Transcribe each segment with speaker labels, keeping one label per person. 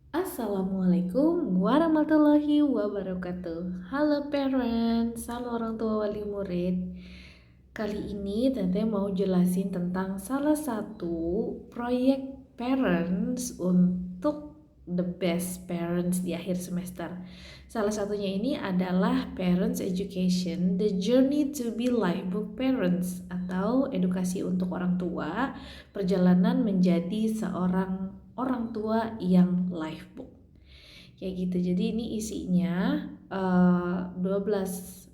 Speaker 1: Assalamualaikum warahmatullahi wabarakatuh. Halo parents, halo orang tua wali murid. Kali ini Tete mau jelasin tentang salah satu proyek parents untuk the best parents di akhir semester. Salah satunya ini adalah Parents Education, The Journey to be Lifebook Parents, atau edukasi untuk orang tua, perjalanan menjadi seorang orang tua yang lifebook. Kayak gitu. Jadi ini isinya 12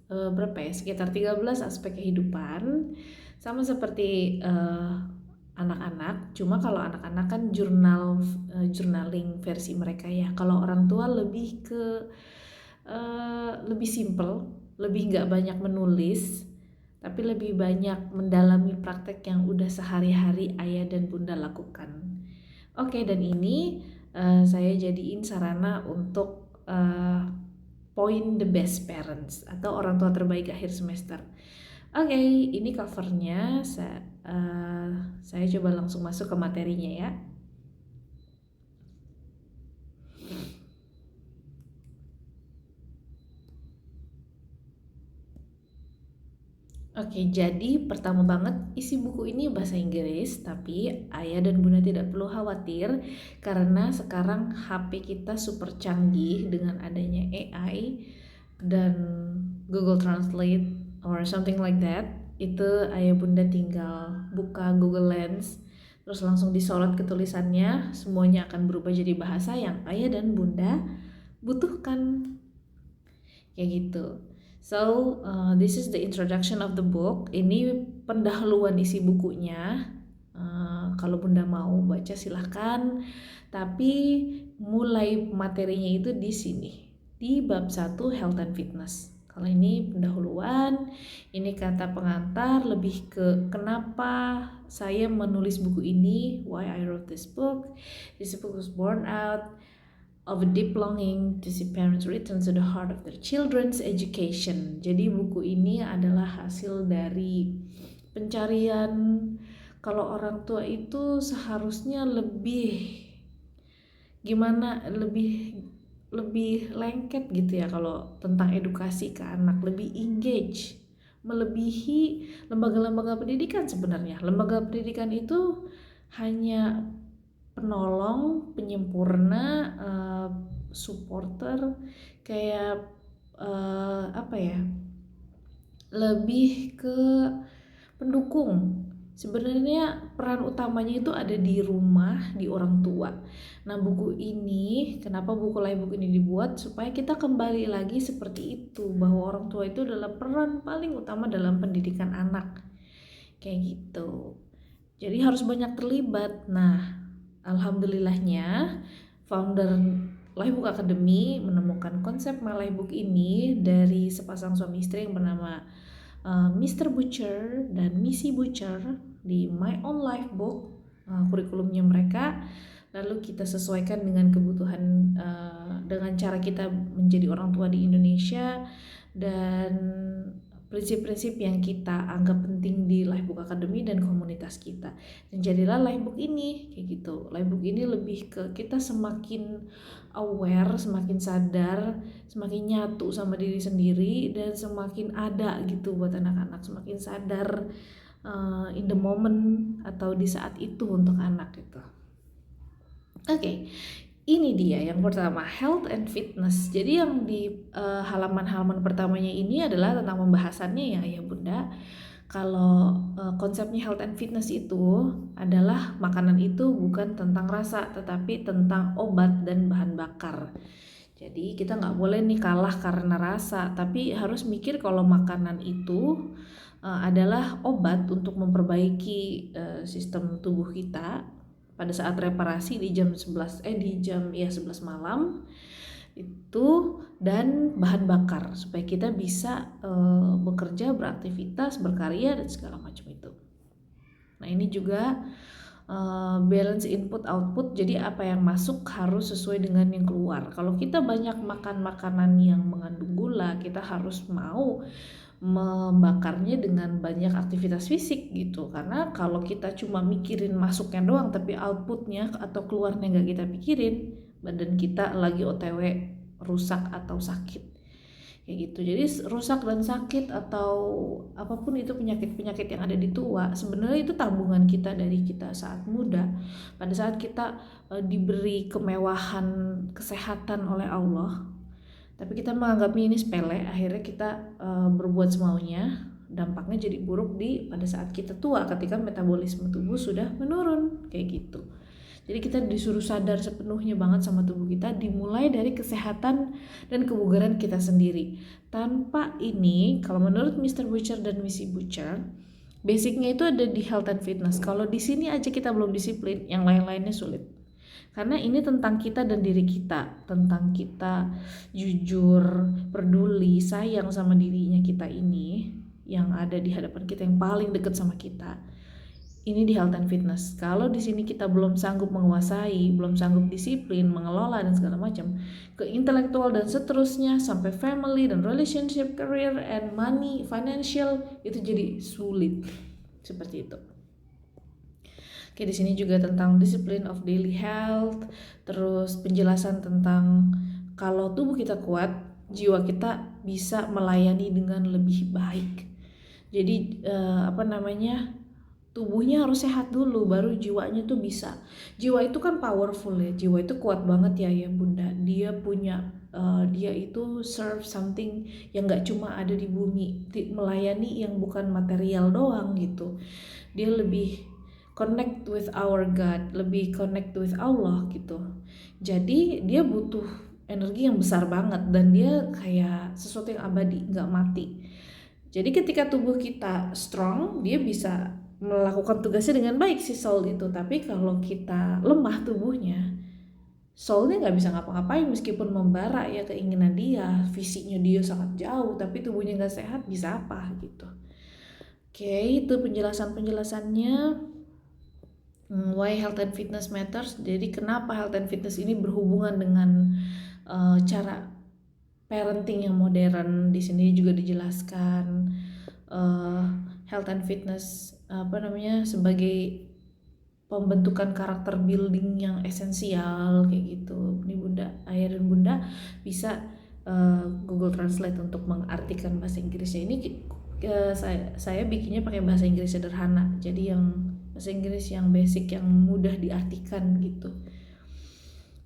Speaker 1: berapa ya? Sekitar 13 aspek kehidupan. Sama seperti anak-anak, cuma kalau anak-anak kan journaling versi mereka ya. Kalau orang tua lebih ke lebih simple, lebih nggak banyak menulis, tapi lebih banyak mendalami praktek yang udah sehari-hari ayah dan bunda lakukan. Oke, dan ini saya jadiin sarana untuk point the best parents atau orang tua terbaik akhir semester. Oke, ini covernya. Saya coba langsung masuk ke materinya ya. Oke, jadi pertama banget isi buku ini bahasa Inggris, tapi ayah dan bunda tidak perlu khawatir karena sekarang HP kita super canggih dengan adanya AI dan Google Translate or something like that. Itu ayah bunda tinggal buka Google Lens, terus langsung disorot ke tulisannya, semuanya akan berubah jadi bahasa yang ayah dan bunda butuhkan. Kayak gitu. So, this is the introduction of the book. Ini pendahuluan isi bukunya. Kalau bunda mau baca silahkan. Tapi mulai materinya itu di sini. Di bab 1 Health and Fitness. Kalau ini pendahuluan, ini kata pengantar lebih ke kenapa saya menulis buku ini, why I wrote this book. This book was born out of a deep longing to see parents return to the heart of their children's education. Jadi buku ini adalah hasil dari pencarian kalau orang tua itu seharusnya lebih gimana, lebih lengket gitu ya kalau tentang edukasi ke anak, lebih engage, melebihi lembaga-lembaga pendidikan sebenarnya. Lembaga pendidikan itu hanya penolong, penyempurna, supporter, kayak apa ya, lebih ke pendukung. Sebenarnya peran utamanya itu ada di rumah, di orang tua. Nah, buku ini, kenapa buku Lifebook ini dibuat? Supaya kita kembali lagi seperti itu, bahwa orang tua itu adalah peran paling utama dalam pendidikan anak. Kayak gitu. Jadi harus banyak terlibat. Nah, alhamdulillahnya founder Lifebook Academy menemukan konsep My Lifebook ini dari sepasang suami istri yang bernama Mr. Butcher dan Missy Butcher di My Own Lifebook, kurikulumnya mereka. Lalu kita sesuaikan dengan kebutuhan, dengan cara kita menjadi orang tua di Indonesia dan prinsip-prinsip yang kita anggap penting di Lifebook Academy dan komunitas kita. Dan jadilah Lifebook ini kayak gitu. Lifebook ini lebih ke kita semakin aware, semakin sadar, semakin nyatu sama diri sendiri, dan semakin ada gitu buat anak-anak, semakin sadar in the moment atau di saat itu untuk anak gitu. Oke, ini dia yang pertama, health and fitness. Jadi yang di halaman-halaman pertamanya ini adalah tentang pembahasannya ya bunda. Kalau konsepnya health and fitness itu adalah makanan itu bukan tentang rasa, tetapi tentang obat dan bahan bakar. Jadi kita nggak boleh nih kalah karena rasa, tapi harus mikir kalau makanan itu adalah obat untuk memperbaiki sistem tubuh kita pada saat reparasi di jam 11 malam itu, dan bahan bakar supaya kita bisa bekerja, beraktivitas, berkarya dan segala macam itu. Nah, ini juga balance input output, jadi apa yang masuk harus sesuai dengan yang keluar. Kalau kita banyak makan makanan yang mengandung gula, kita harus mau membakarnya dengan banyak aktivitas fisik gitu. Karena kalau kita cuma mikirin masuknya doang tapi outputnya atau keluarnya nggak kita pikirin, badan kita lagi OTW rusak atau sakit kayak gitu. Jadi rusak dan sakit atau apapun itu penyakit-penyakit yang ada di tua, sebenarnya itu tabungan kita dari kita saat muda. Pada saat kita diberi kemewahan kesehatan oleh Allah, tapi kita menganggapnya ini sepele, akhirnya kita berbuat semaunya. Dampaknya jadi buruk pada saat kita tua, ketika metabolisme tubuh sudah menurun kayak gitu. Jadi kita disuruh sadar sepenuhnya banget sama tubuh kita, dimulai dari kesehatan dan kebugaran kita sendiri. Tanpa ini, kalau menurut Mr. Butcher dan Missy Butcher, basicnya itu ada di health and fitness. Kalau di sini aja kita belum disiplin, yang lain-lainnya sulit. Karena ini tentang kita dan diri kita, tentang kita jujur, peduli, sayang sama dirinya kita ini, yang ada di hadapan kita, yang paling dekat sama kita. Ini di health and fitness. Kalau di sini kita belum sanggup menguasai, belum sanggup disiplin, mengelola dan segala macam, ke intelektual dan seterusnya sampai family dan relationship, career and money, financial, itu jadi sulit. Seperti itu. Oke, di sini juga tentang discipline of daily health, terus penjelasan tentang kalau tubuh kita kuat, jiwa kita bisa melayani dengan lebih baik. Jadi tubuhnya harus sehat dulu, baru jiwanya tuh bisa. Jiwa itu kan powerful ya, jiwa itu kuat banget ya bunda. Dia punya dia itu serve something yang gak cuma ada di bumi, melayani yang bukan material doang gitu. Dia lebih connect with our God, lebih connect with Allah gitu. Jadi dia butuh energi yang besar banget, dan dia kayak sesuatu yang abadi, gak mati. Jadi ketika tubuh kita strong, dia bisa melakukan tugasnya dengan baik si soul itu. Tapi kalau kita lemah tubuhnya, soulnya nggak bisa ngapa-ngapain meskipun membara ya keinginan dia, fisiknya dia sangat jauh, tapi tubuhnya nggak sehat, bisa apa gitu. Oke, itu penjelasannya. Why health and fitness matters. Jadi kenapa health and fitness ini berhubungan dengan cara parenting yang modern. Di sini juga dijelaskan health and fitness sebagai pembentukan karakter building yang esensial kayak gitu. Ini bunda, ayah dan bunda bisa Google Translate untuk mengartikan bahasa Inggrisnya. Ini saya bikinnya pakai bahasa Inggris sederhana, jadi yang bahasa Inggris yang basic, yang mudah diartikan gitu.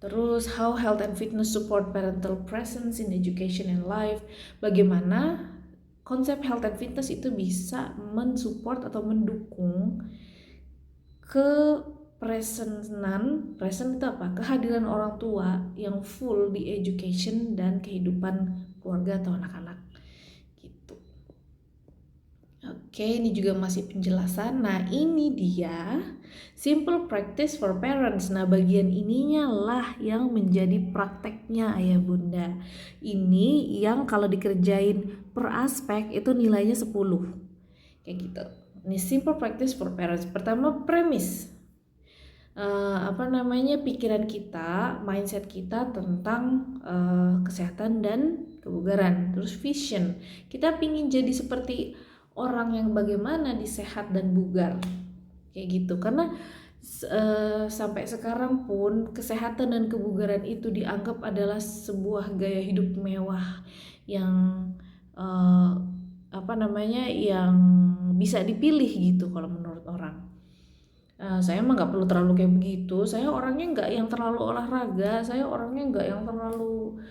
Speaker 1: Terus how health and fitness support parental presence in education and life. Bagaimana konsep health and fitness itu bisa mensupport atau mendukung present itu apa? Kehadiran orang tua yang full di education dan kehidupan keluarga atau anak-anak gitu. Oke, ini juga masih penjelasan. Nah, ini dia simple practice for parents. Nah, bagian ininya lah yang menjadi prakteknya ayah bunda. Ini yang kalau dikerjain per aspek itu nilainya 10. Kayak gitu. Ini simple practice for parents. Pertama, premis. Pikiran kita, mindset kita tentang kesehatan dan kebugaran. Terus vision. Kita pingin jadi seperti orang yang bagaimana disehat dan bugar kayak gitu, karena sampai sekarang pun kesehatan dan kebugaran itu dianggap adalah sebuah gaya hidup mewah yang yang bisa dipilih gitu kalau menurut orang. Saya mah nggak perlu terlalu kayak begitu. Saya orangnya nggak yang terlalu olahraga, saya orangnya nggak yang terlalu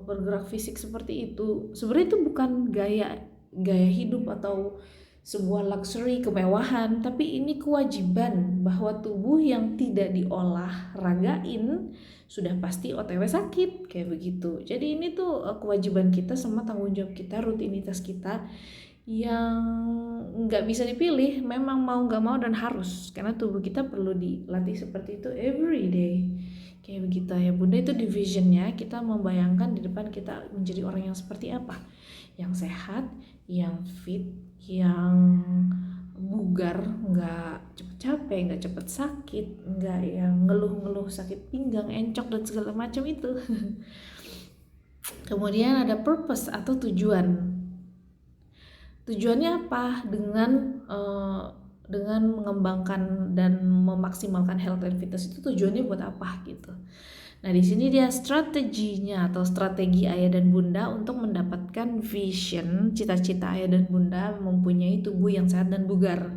Speaker 1: bergerak fisik seperti itu. Sebenarnya itu bukan gaya hidup atau sebuah luxury, kemewahan, tapi ini kewajiban bahwa tubuh yang tidak diolahragain sudah pasti OTW sakit kayak begitu. Jadi ini tuh kewajiban kita sama tanggung jawab kita, rutinitas kita yang nggak bisa dipilih, memang mau nggak mau dan harus, karena tubuh kita perlu dilatih seperti itu every day kayak begitu ya bunda. Itu divisionnya, kita membayangkan di depan kita menjadi orang yang seperti apa, yang sehat, yang fit, yang bugar, nggak cepet capek, nggak cepet sakit, nggak yang ngeluh-ngeluh sakit pinggang, encok dan segala macam itu. Kemudian ada purpose atau tujuan. Tujuannya apa dengan dengan mengembangkan dan memaksimalkan health and fitness itu tujuannya buat apa gitu. Nah, di sini dia strateginya atau strategi ayah dan bunda untuk mendapatkan vision, cita-cita ayah dan bunda mempunyai tubuh yang sehat dan bugar.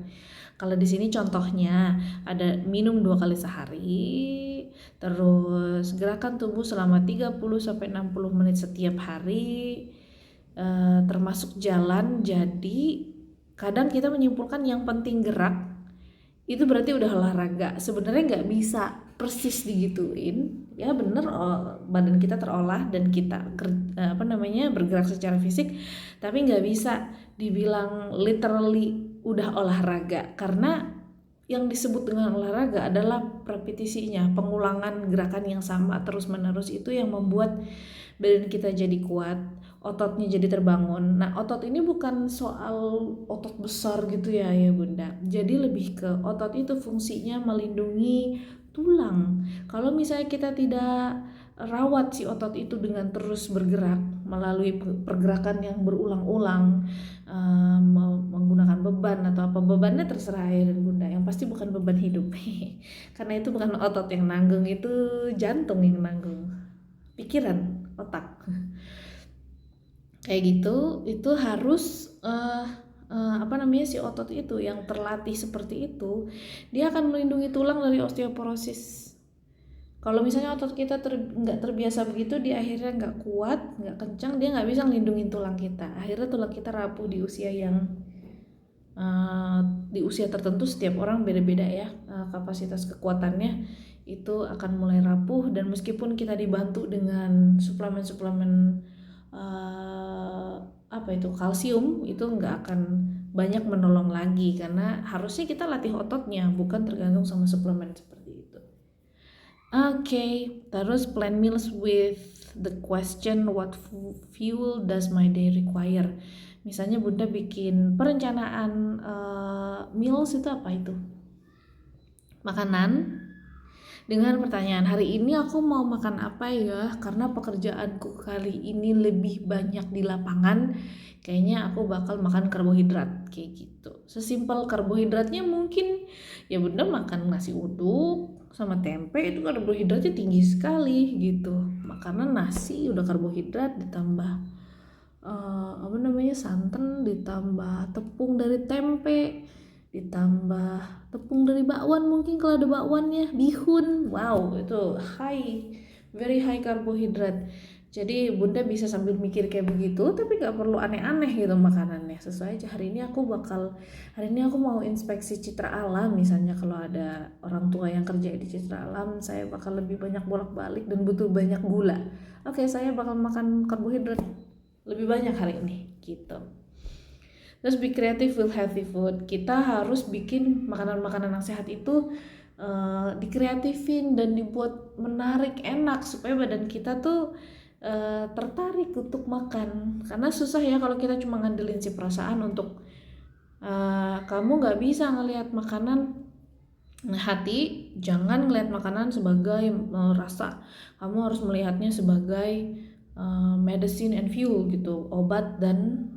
Speaker 1: Kalau di sini contohnya ada minum 2 kali sehari, terus gerakan tubuh selama 30-60 menit setiap hari, termasuk jalan. Jadi kadang kita menyimpulkan yang penting gerak itu berarti udah olahraga. Sebenarnya nggak bisa persis digituin ya, bener badan kita terolah dan kita bergerak secara fisik, tapi nggak bisa dibilang literally udah olahraga, karena yang disebut dengan olahraga adalah repetisinya, pengulangan gerakan yang sama terus menerus, itu yang membuat badan kita jadi kuat, ototnya jadi terbangun. Nah, otot ini bukan soal otot besar gitu ya bunda, jadi lebih ke otot itu fungsinya melindungi tulang. Kalau misalnya kita tidak rawat si otot itu dengan terus bergerak melalui pergerakan yang berulang-ulang, menggunakan beban atau apa, bebannya terserah ayah dan bunda, yang pasti bukan beban hidup karena itu bukan otot yang nanggung, itu jantung yang nanggung, pikiran, otak kayak gitu. Itu harus si otot itu yang terlatih seperti itu, dia akan melindungi tulang dari osteoporosis. Kalau misalnya otot kita nggak terbiasa begitu, dia akhirnya nggak kuat, nggak kencang, dia nggak bisa ngelindungin tulang kita. Akhirnya tulang kita rapuh di usia tertentu. Setiap orang beda-beda ya, kapasitas kekuatannya itu akan mulai rapuh. Dan meskipun kita dibantu dengan suplemen-suplemen kalsium, itu nggak akan banyak menolong lagi, karena harusnya kita latih ototnya, bukan tergantung sama suplemen seperti itu. Terus plan meals with the question what fuel does my day require. Misalnya bunda bikin perencanaan meals, itu apa itu? Makanan dengan pertanyaan, hari ini aku mau makan apa ya, karena pekerjaanku kali ini lebih banyak di lapangan, kayaknya aku bakal makan karbohidrat, kayak gitu. Sesimpel karbohidratnya mungkin ya bunda makan nasi uduk sama tempe, itu karbohidratnya tinggi sekali gitu. Makanan nasi udah karbohidrat, ditambah santan, ditambah tepung dari tempe, ditambah tepung dari bakwan, mungkin kalau ada bakwannya, bihun, wow, itu very high karbohidrat. Jadi bunda bisa sambil mikir kayak begitu, tapi gak perlu aneh-aneh gitu makanannya, sesuai aja. Hari ini aku mau inspeksi Citra Alam, misalnya kalau ada orang tua yang kerja di Citra Alam, saya bakal lebih banyak bolak-balik dan butuh banyak gula. Saya bakal makan karbohidrat lebih banyak hari ini gitu. Terus be creative with healthy food. Kita harus bikin makanan-makanan yang sehat itu dikreatifin dan dibuat menarik, enak, supaya badan kita tuh tertarik untuk makan. Karena susah ya kalau kita cuma ngandelin si perasaan untuk kamu nggak bisa ngelihat makanan hati. Jangan ngelihat makanan sebagai rasa, kamu harus melihatnya sebagai medicine and fuel gitu, obat dan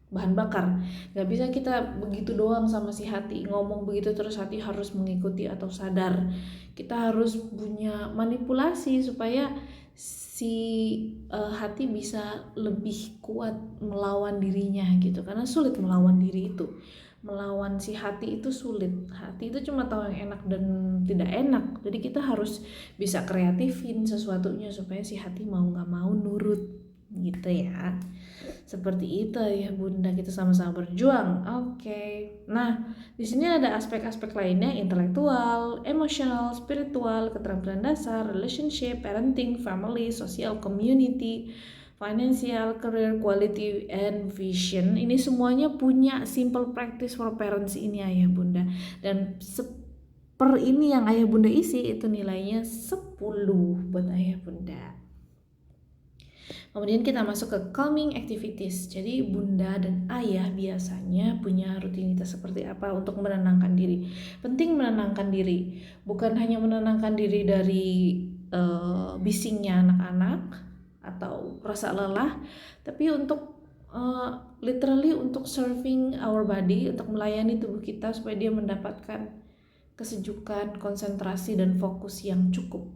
Speaker 1: bahan bakar. Gak bisa kita begitu doang sama si hati, ngomong begitu terus hati harus mengikuti atau sadar. Kita harus punya manipulasi supaya si hati bisa lebih kuat melawan dirinya gitu, karena sulit melawan diri itu. Melawan si hati itu sulit. Hati itu cuma tahu yang enak dan tidak enak. Jadi kita harus bisa kreatifin sesuatunya supaya si hati mau nggak mau nurut gitu ya. Seperti itu ya bunda, kita sama-sama berjuang. Nah di sini ada aspek-aspek lainnya: intelektual, emosional, spiritual, keterampilan dasar, relationship, parenting, family, social, community, financial, career, quality, and vision. Ini semuanya punya simple practice for parents ini ayah bunda. Dan per ini yang ayah bunda isi itu nilainya 10 buat ayah bunda. Kemudian kita masuk ke calming activities. Jadi bunda dan ayah biasanya punya rutinitas seperti apa untuk menenangkan diri. Penting menenangkan diri, bukan hanya menenangkan diri dari bisingnya anak-anak atau rasa lelah, tapi untuk literally untuk serving our body, untuk melayani tubuh kita supaya dia mendapatkan kesejukan, konsentrasi dan fokus yang cukup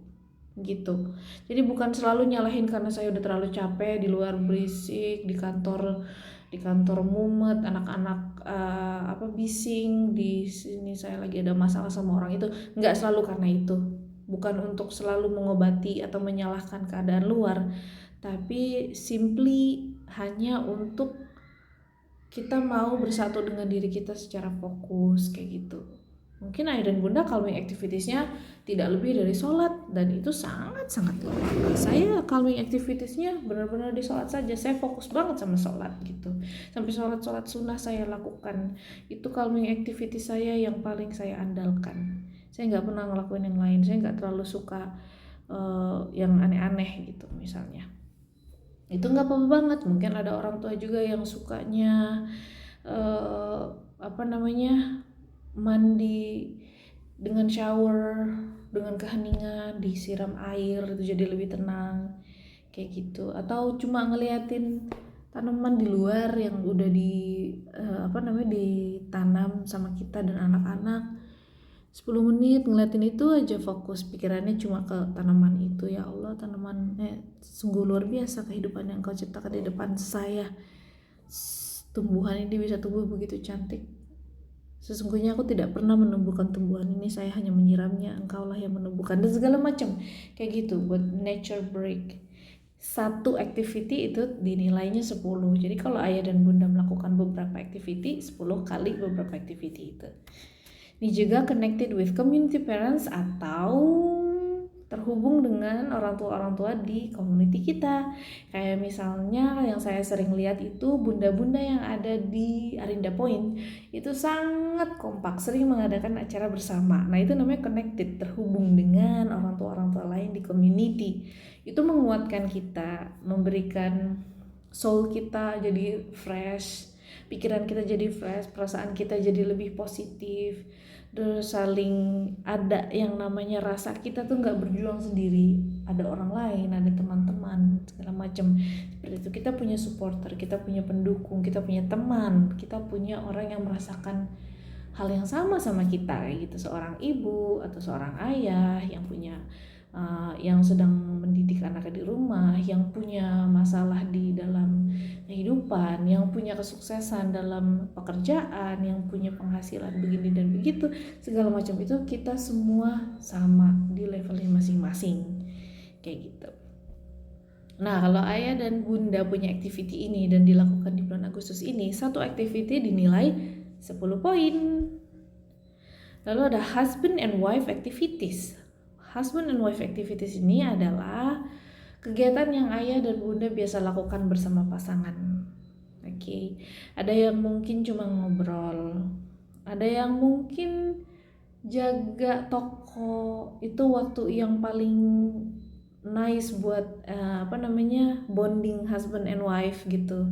Speaker 1: gitu. Jadi bukan selalu nyalahin karena saya udah terlalu capek, di luar berisik, di kantor mumet, anak-anak bising, di sini saya lagi ada masalah sama orang itu. Nggak selalu karena itu, bukan untuk selalu mengobati atau menyalahkan keadaan luar, tapi simply hanya untuk kita mau bersatu dengan diri kita secara fokus kayak gitu. Mungkin ayah dan bunda calming activitiesnya tidak lebih dari sholat, dan itu sangat-sangat gampang. Saya calming activitiesnya benar-benar di sholat saja. Saya fokus banget sama sholat gitu. Sampai sholat sunnah saya lakukan. Itu calming activity saya yang paling saya andalkan. Saya nggak pernah ngelakuin yang lain. Saya nggak terlalu suka yang aneh-aneh gitu misalnya. Itu nggak apa-apa banget. Mungkin ada orang tua juga yang sukanya mandi dengan shower, dengan keheningan, disiram air itu jadi lebih tenang kayak gitu. Atau cuma ngeliatin tanaman di luar yang udah ditanam sama kita dan anak-anak, 10 menit ngeliatin itu aja, fokus pikirannya cuma ke tanaman itu. Ya Allah, tanamannya sungguh luar biasa kehidupan yang kau ciptakan di depan saya. Tumbuhan ini bisa tumbuh begitu cantik. Sesungguhnya aku tidak pernah menumbuhkan tumbuhan ini, saya hanya menyiramnya, engkaulah yang menumbuhkan, dan segala macam kayak gitu. Buat nature break, satu activity itu dinilainya 10. Jadi kalau ayah dan bunda melakukan beberapa activity, 10 kali beberapa activity itu. Ini juga connected with community parents atau terhubung dengan orang tua di community kita. Kayak misalnya yang saya sering lihat itu bunda-bunda yang ada di Arinda Point itu sangat kompak, sering mengadakan acara bersama. Nah itu namanya connected, terhubung dengan orang tua lain di community. Itu menguatkan kita, memberikan soul kita jadi fresh, pikiran kita jadi fresh, perasaan kita jadi lebih positif. Terus saling ada yang namanya rasa kita tuh nggak berjuang sendiri, ada orang lain, ada teman-teman segala macam seperti itu. Kita punya supporter, kita punya pendukung, kita punya teman, kita punya orang yang merasakan hal yang sama kita kayak gitu. Seorang ibu atau seorang ayah yang punya yang sedang mendidik anaknya di rumah, yang punya masalah di dalam kehidupan, yang punya kesuksesan dalam pekerjaan, yang punya penghasilan begini dan begitu, segala macam itu kita semua sama di levelnya masing-masing kayak gitu. Nah kalau ayah dan bunda punya activity ini dan dilakukan di bulan Agustus ini, satu activity dinilai 10 poin. Lalu ada husband and wife activities. Husband and wife activities ini adalah kegiatan yang ayah dan bunda biasa lakukan bersama pasangan. Oke. Ada yang mungkin cuma ngobrol, ada yang mungkin jaga toko. Itu waktu yang paling nice buat bonding husband and wife gitu,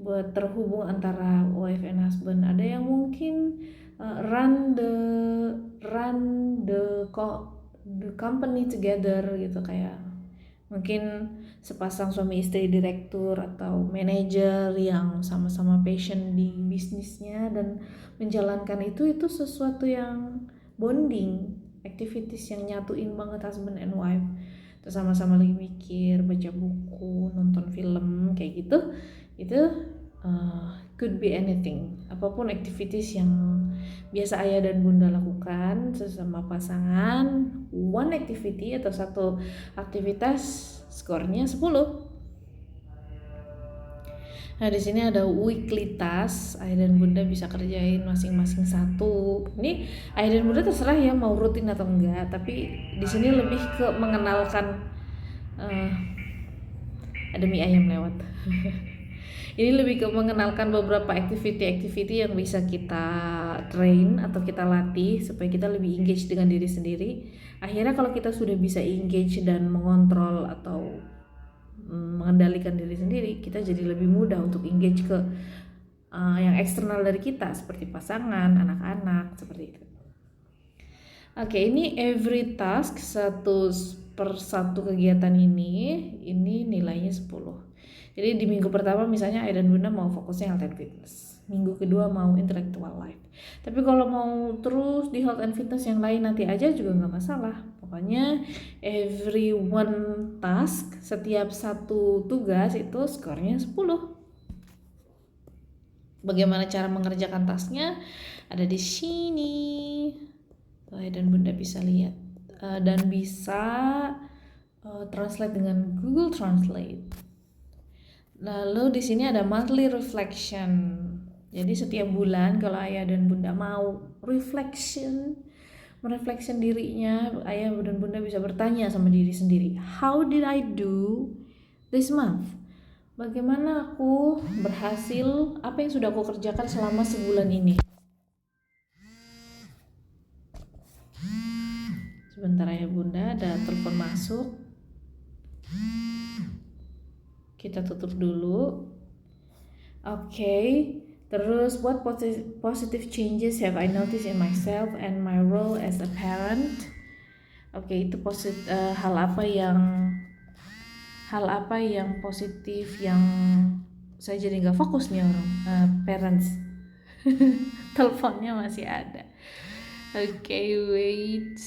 Speaker 1: buat terhubung antara wife and husband. Ada yang mungkin run the company together gitu, kayak mungkin sepasang suami istri direktur atau manajer yang sama-sama passion di bisnisnya dan menjalankan itu sesuatu yang bonding, activities yang nyatuin banget husband and wife. Terus sama-sama lagi mikir, baca buku, nonton film kayak gitu. Itu could be anything, apapun activities yang biasa ayah dan bunda lakukan sesama pasangan. One activity atau satu aktivitas skornya 10. Nah di sini ada weekly task, ayah dan bunda bisa kerjain masing-masing satu. Ini ayah dan bunda terserah ya mau rutin atau enggak, tapi di sini lebih ke mengenalkan. Ada mie ayam lewat. Ini lebih ke mengenalkan beberapa activity yang bisa kita train atau kita latih supaya kita lebih engage dengan diri sendiri. Akhirnya kalau kita sudah bisa engage dan mengontrol atau mengendalikan diri sendiri, kita jadi lebih mudah untuk engage ke yang eksternal dari kita seperti pasangan, anak-anak, seperti itu. Oke, ini every task per satu kegiatan ini nilainya 10. Jadi di minggu pertama misalnya ayah dan bunda mau fokusnya health and fitness, minggu kedua mau intellectual life. Tapi kalau mau terus di health and fitness yang lain nanti aja juga nggak masalah. Pokoknya every one task, setiap satu tugas itu skornya 10. Bagaimana cara mengerjakan tasknya ada di sini. Ayah dan bunda bisa lihat dan bisa translate dengan Google Translate. Lalu di sini ada monthly reflection. Jadi setiap bulan kalau ayah dan bunda mau mereflection dirinya, ayah dan bunda bisa bertanya sama diri sendiri, how did I do this month? Bagaimana aku berhasil, apa yang sudah aku kerjakan selama sebulan ini? Sebentar ayah bunda, ada telepon masuk. Kita tutup dulu. Oke. Terus, what positive changes have I noticed in myself and my role as a parent? Oke, itu hal apa yang positif yang saya jadi nggak fokus nih orang parents. Teleponnya masih ada. Oke, wait.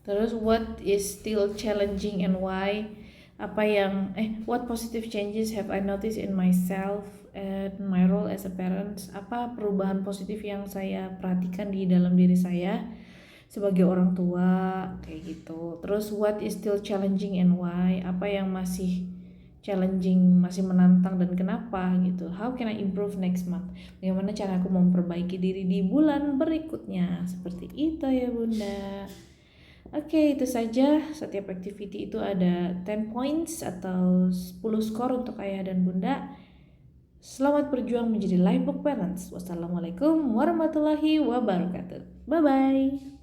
Speaker 1: Terus what is still challenging and why? What positive changes have I noticed in myself and my role as a parent? Apa perubahan positif yang saya perhatikan di dalam diri saya sebagai orang tua, kayak gitu. Terus what is still challenging and why? Apa yang masih challenging, masih menantang dan kenapa gitu. How can I improve next month? Bagaimana cara aku memperbaiki diri di bulan berikutnya? Seperti itu ya bunda. Oke, itu saja. Setiap activity itu ada 10 points atau 10 skor untuk ayah dan bunda. Selamat berjuang menjadi Lifebook Parents. Wassalamualaikum warahmatullahi wabarakatuh. Bye-bye.